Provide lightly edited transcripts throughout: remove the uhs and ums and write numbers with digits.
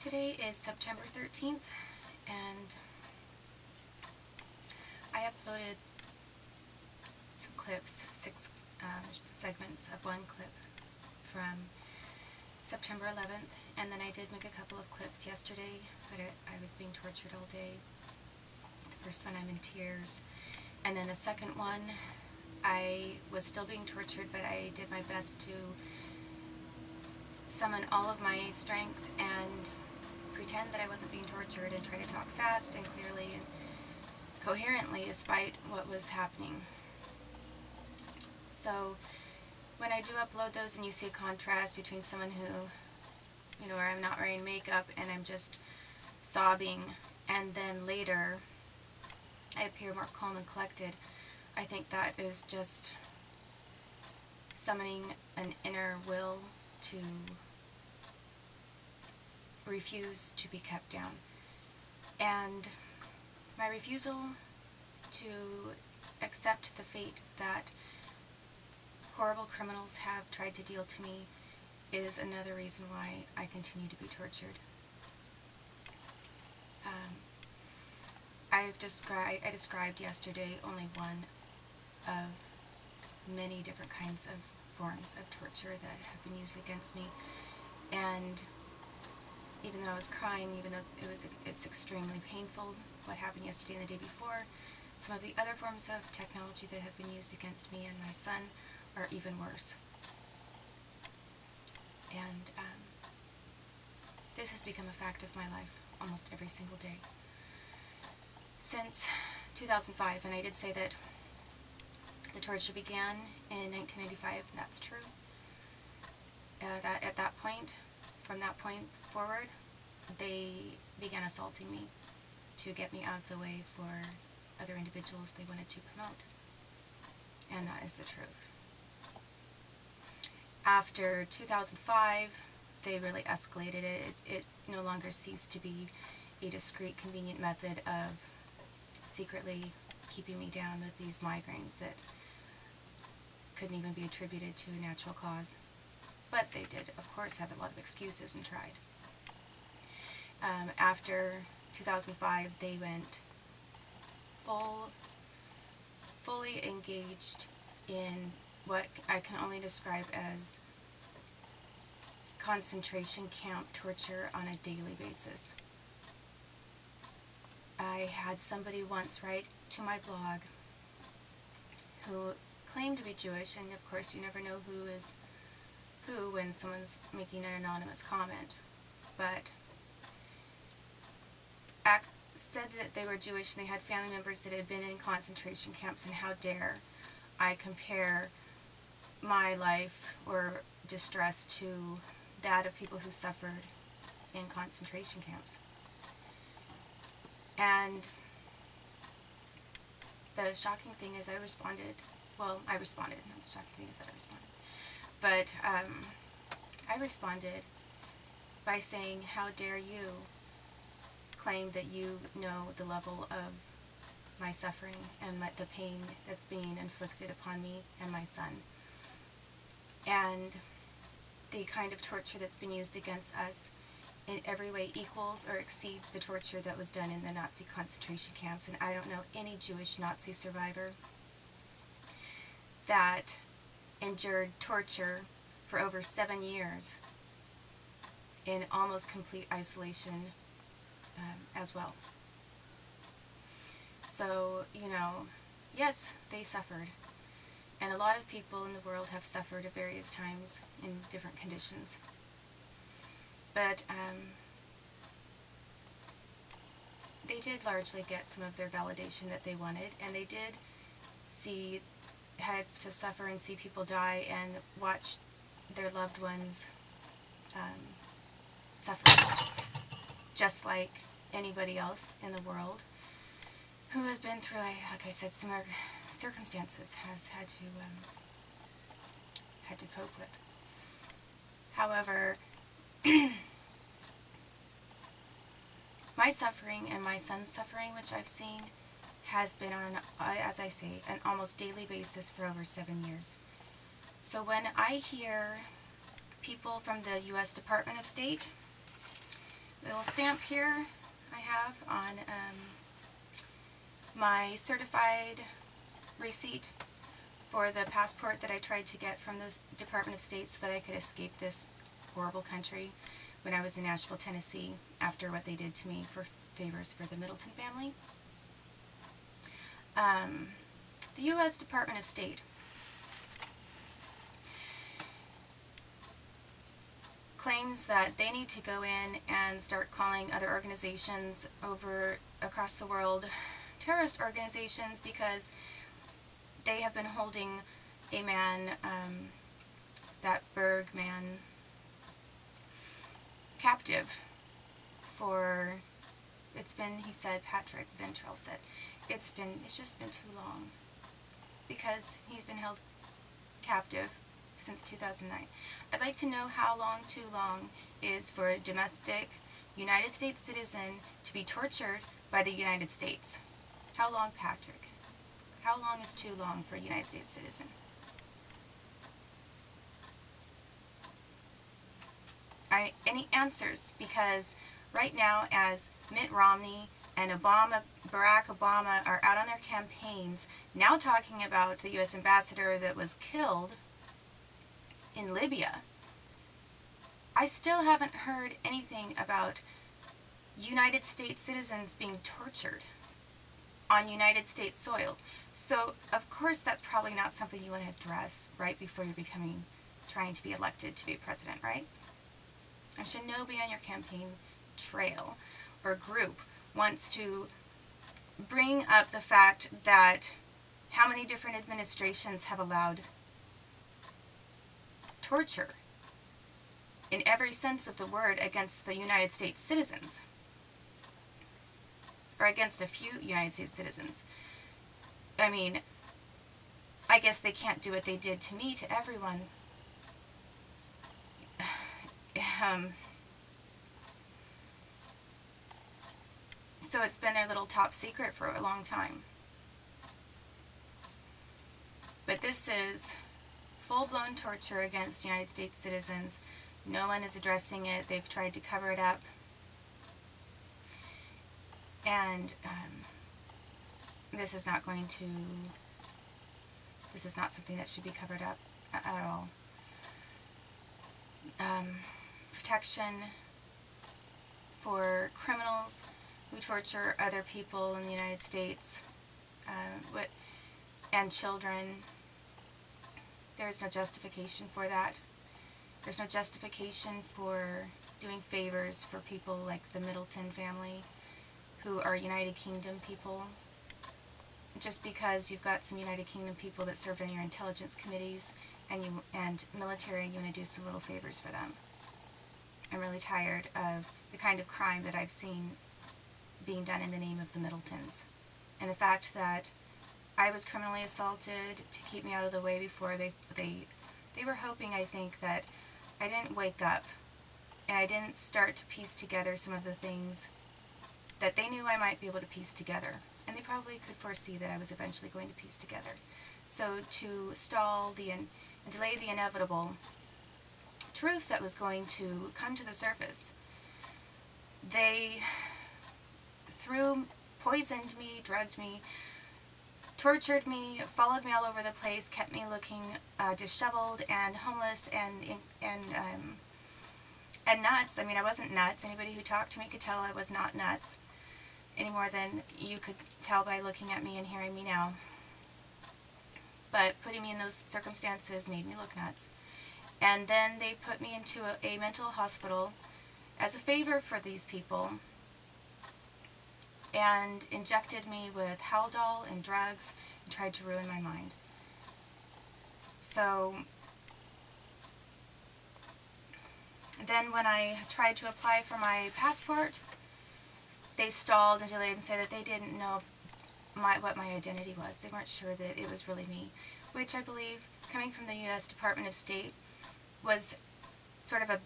Today is September 13th, and I uploaded some clips, 6 segments of one clip from September 11th, and then I did make a couple of clips yesterday, but I was being tortured all day. The first one I'm in tears, and then the second one I was still being tortured, but I did my best to summon all of my strength and pretend that I wasn't being tortured and try to talk fast and clearly and coherently despite what was happening. So when I do upload those and you see a contrast between someone who, where I'm not wearing makeup and I'm just sobbing, and then later I appear more calm and collected, I think that is just summoning an inner will to refuse to be kept down. And my refusal to accept the fate that horrible criminals have tried to deal to me is another reason why I continue to be tortured. I described yesterday only one of many different kinds of forms of torture that have been used against me, and even though I was crying, even though it's extremely painful what happened yesterday and the day before, some of the other forms of technology that have been used against me and my son are even worse. And this has become a fact of my life almost every single day since 2005, and I did say that the torture began in 1995, and that's true. That at that point, from that point forward, they began assaulting me to get me out of the way for other individuals they wanted to promote. And that is the truth. After 2005, they really escalated it. It no longer ceased to be a discreet, convenient method of secretly keeping me down with these migraines that couldn't even be attributed to a natural cause. But they did, of course, have a lot of excuses and tried. After 2005, they went fully engaged in what I can only describe as concentration camp torture on a daily basis. I had somebody once write to my blog who claimed to be Jewish, and of course you never know who is who when someone's making an anonymous comment, but said that they were Jewish and they had family members that had been in concentration camps, and how dare I compare my life or distress to that of people who suffered in concentration camps. And the shocking thing is I responded, not the shocking thing is that I responded, but I responded by saying, how dare you claim that you know the level of my suffering and the pain that's being inflicted upon me and my son, and the kind of torture that's been used against us in every way equals or exceeds the torture that was done in the Nazi concentration camps. And I don't know any Jewish Nazi survivor that endured torture for over 7 years in almost complete isolation as well. So, yes, they suffered. And a lot of people in the world have suffered at various times in different conditions. But they did largely get some of their validation that they wanted, and they did have to suffer and see people die and watch their loved ones suffer, just like anybody else in the world who has been through, like I said, similar circumstances, has had to cope with. However, my suffering and my son's suffering, which I've seen, has been on, as I say, an almost daily basis for over 7 years. So when I hear people from the U.S. Department of State little stamp here I have on my certified receipt for the passport that I tried to get from the Department of State so that I could escape this horrible country when I was in Nashville, Tennessee, after what they did to me for favors for the Middleton family. The U.S. Department of State claims that they need to go in and start calling other organizations across the world terrorist organizations because they have been holding a man, that Berg man, captive for, it's been, he said, Patrick Ventrell said, it's just been too long, because he's been held captive since 2009. I'd like to know how long too long is for a domestic United States citizen to be tortured by the United States. How long, Patrick? How long is too long for a United States citizen? Any answers? Because right now, as Mitt Romney and Barack Obama are out on their campaigns, now talking about the U.S. ambassador that was killed in Libya, I still haven't heard anything about United States citizens being tortured on United States soil. So, of course, that's probably not something you want to address right before you're trying to be elected to be president, right? I'm sure nobody on your campaign trail or group wants to bring up the fact that how many different administrations have allowed torture in every sense of the word against the United States citizens, or against a few United States citizens. I mean, I guess they can't do what they did to me, to everyone. So it's been their little top secret for a long time. But this is full-blown torture against United States citizens. No one is addressing it. They've tried to cover it up. And this is not something that should be covered up at all. Protection for criminals who torture other people in the United States and children. There's no justification for that. There's no justification for doing favors for people like the Middleton family, who are United Kingdom people. Just because you've got some United Kingdom people that served on your intelligence committees and military, and you want to do some little favors for them. I'm really tired of the kind of crime that I've seen being done in the name of the Middletons. And the fact that I was criminally assaulted to keep me out of the way before they were hoping, I think, that I didn't wake up and I didn't start to piece together some of the things that they knew I might be able to piece together. And they probably could foresee that I was eventually going to piece together. So to stall and delay the inevitable truth that was going to come to the surface, they poisoned me, drugged me, tortured me, followed me all over the place, kept me looking disheveled and homeless and nuts. I mean, I wasn't nuts. Anybody who talked to me could tell I was not nuts, any more than you could tell by looking at me and hearing me now. But putting me in those circumstances made me look nuts. And then they put me into a mental hospital as a favor for these people, and injected me with Haldol and drugs and tried to ruin my mind. So then when I tried to apply for my passport, they stalled and delayed and said that they didn't know what my identity was. They weren't sure that it was really me, which I believe, coming from the U.S. Department of State, was sort of a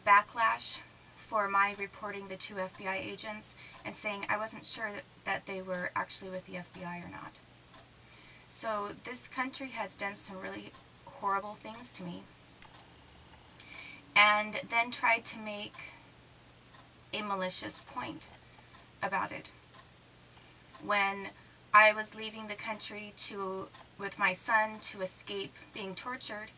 backlash for my reporting the two FBI agents and saying I wasn't sure that they were actually with the FBI or not. So this country has done some really horrible things to me, and then tried to make a malicious point about it. When I was leaving the country with my son to escape being tortured,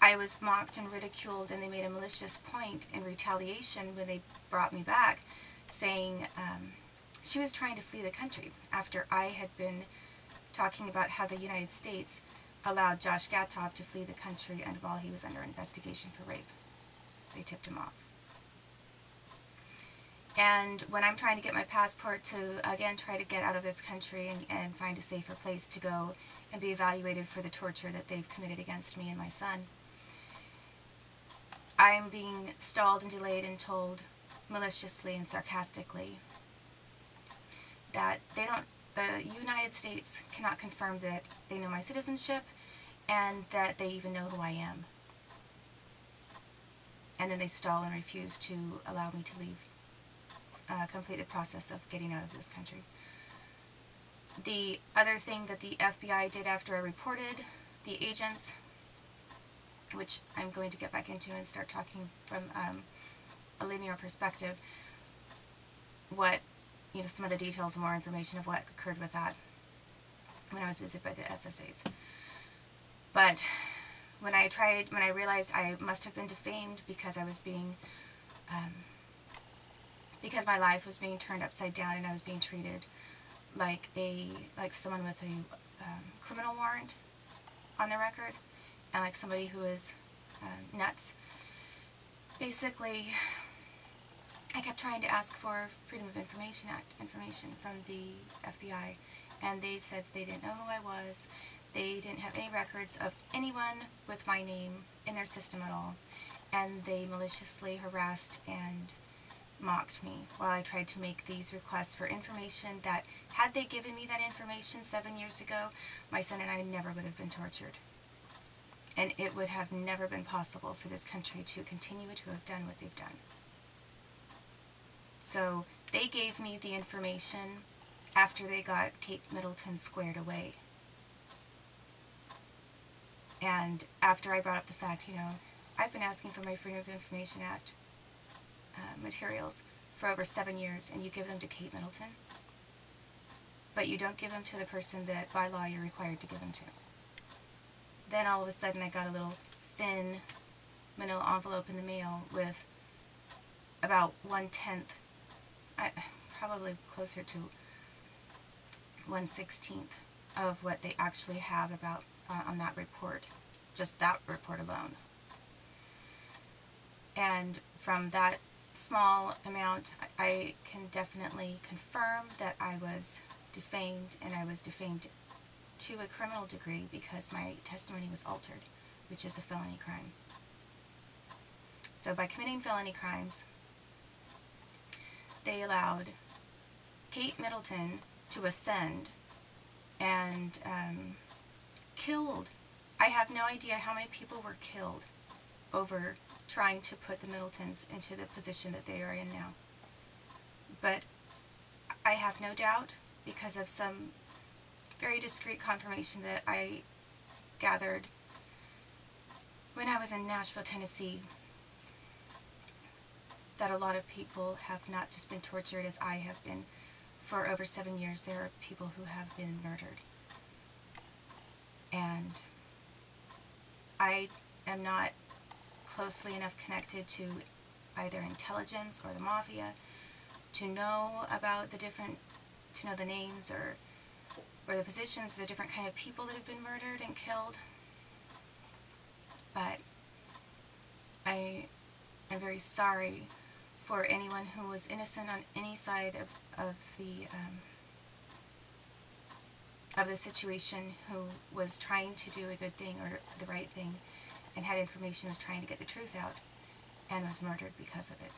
I was mocked and ridiculed, and they made a malicious point in retaliation when they brought me back, saying she was trying to flee the country after I had been talking about how the United States allowed Josh Gatov to flee the country and while he was under investigation for rape. They tipped him off. And when I'm trying to get my passport to, again, try to get out of this country and find a safer place to go and be evaluated for the torture that they've committed against me and my son, I'm being stalled and delayed and told maliciously and sarcastically that the United States cannot confirm that they know my citizenship and that they even know who I am. And then they stall and refuse to allow me to leave, complete the process of getting out of this country. The other thing that the FBI did after I reported the agents, which I'm going to get back into and start talking from a linear perspective, some of the details and more information of what occurred with that when I was visited by the SSAs. But when I realized I must have been defamed because I was being, because my life was being turned upside down and I was being treated like someone with a criminal warrant on their record, and like somebody who is nuts. Basically, I kept trying to ask for Freedom of Information Act information from the FBI, and they said they didn't know who I was. They didn't have any records of anyone with my name in their system at all, and they maliciously harassed and mocked me while I tried to make these requests for information that, had they given me that information 7 years ago, my son and I never would have been tortured. And it would have never been possible for this country to continue to have done what they've done. So they gave me the information after they got Kate Middleton squared away. And after I brought up the fact, I've been asking for my Freedom of Information Act materials for over 7 years, and you give them to Kate Middleton, but you don't give them to the person that by law you're required to give them to. Then all of a sudden I got a little thin manila envelope in the mail with about 1/10, probably closer to 1/16 of what they actually have about on that report, just that report alone. And from that small amount, I can definitely confirm that I was defamed, and I was defamed to a criminal degree because my testimony was altered, which is a felony crime. So by committing felony crimes, they allowed Kate Middleton to ascend and killed. I have no idea how many people were killed over trying to put the Middletons into the position that they are in now. But I have no doubt, because of some very discreet confirmation that I gathered when I was in Nashville, Tennessee, that a lot of people have not just been tortured as I have been for over 7 years. There are people who have been murdered. And I am not closely enough connected to either intelligence or the mafia to know about to know the names or the positions, the different kind of people that have been murdered and killed. But I am very sorry for anyone who was innocent on any side of the situation, who was trying to do a good thing or the right thing and had information, was trying to get the truth out, and was murdered because of it.